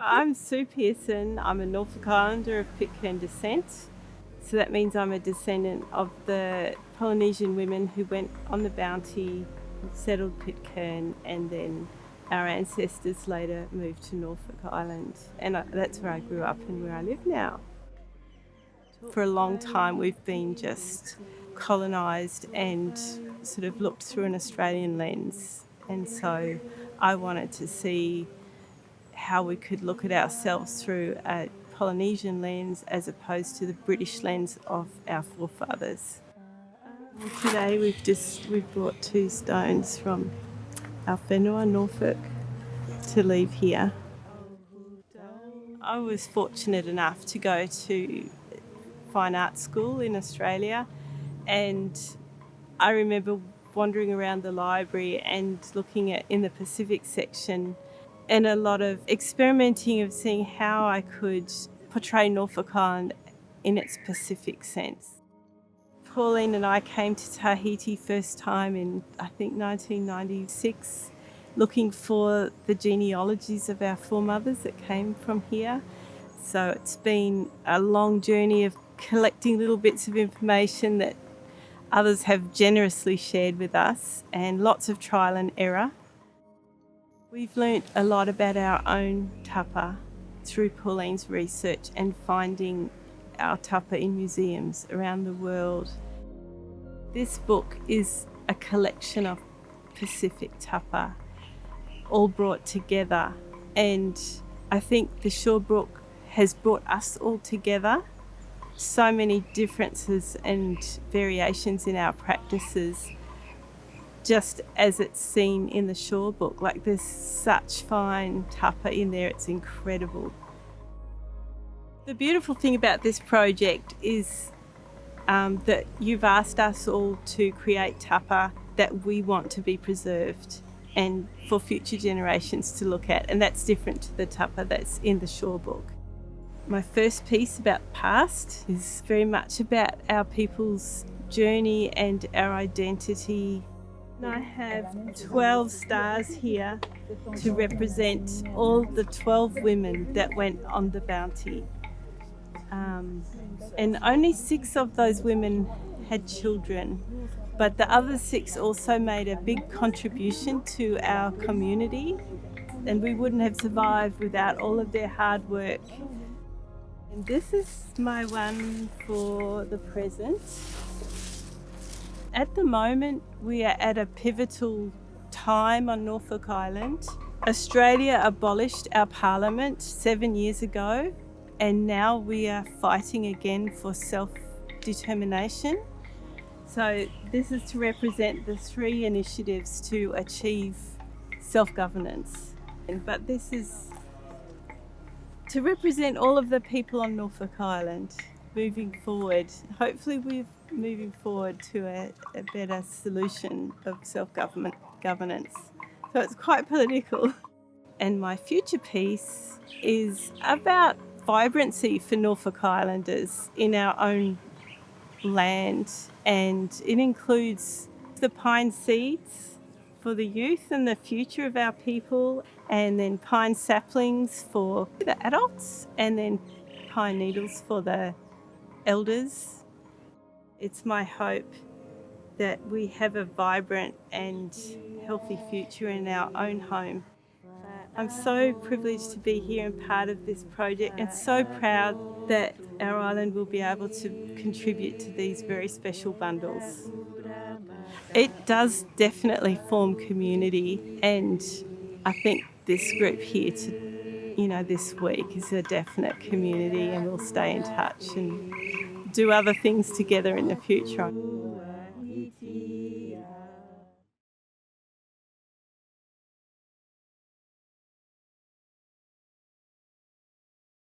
I'm Sue Pearson. I'm a Norfolk Islander of Pitcairn descent. So that means I'm a descendant of the Polynesian women who went on the Bounty, settled Pitcairn, and then our ancestors later moved to Norfolk Island. And that's where I grew up and where I live now. For a long time, we've been just colonised and sort of looked through an Australian lens. And so I wanted to see how we could look at ourselves through a Polynesian lens as opposed to the British lens of our forefathers. Today we've brought 2 stones from our whenua, Norfolk, to leave here. I was fortunate enough to go to fine art school in Australia, and I remember wandering around the library and looking at in the Pacific section and a lot of experimenting of seeing how I could portray Norfolk Island in its Pacific sense. Pauline and I came to Tahiti first time in, I think, 1996, looking for the genealogies of our foremothers that came from here. So it's been a long journey of collecting little bits of information that others have generously shared with us, and lots of trial and error. We've learnt a lot about our own tapa through Pauline's research and finding our tapa in museums around the world. This book is a collection of Pacific tapa, all brought together, and I think the Shaw book has brought us all together. So many differences and variations in our practices, just as it's seen in the Shaw book. Like, there's such fine tapa in there, it's incredible. The beautiful thing about this project is that you've asked us all to create tapa that we want to be preserved and for future generations to look at, and that's different to the tapa that's in the Shaw book. My first piece about past is very much about our people's journey and our identity. I have 12 stars here to represent all the 12 women that went on the Bounty. And only 6 of those women had children, but the other 6 also made a big contribution to our community, and we wouldn't have survived without all of their hard work. And this is my one for the present. At the moment, we are at a pivotal time on Norfolk Island. Australia abolished our parliament 7 years ago, and now we are fighting again for self-determination. So this is to represent the 3 initiatives to achieve self-governance. But this is to represent all of the people on Norfolk Island moving forward. Hopefully we're moving forward to a better solution of self-governance. So it's quite political. And my future piece is about vibrancy for Norfolk Islanders in our own land, and it includes the pine seeds for the youth and the future of our people, and then pine saplings for the adults, and then pine needles for the elders. It's my hope that we have a vibrant and healthy future in our own home. I'm so privileged to be here and part of this project, and so proud that our island will be able to contribute to these very special bundles. It does definitely form community, and I think this group here this week is a definite community, and we'll stay in touch and do other things together in the future.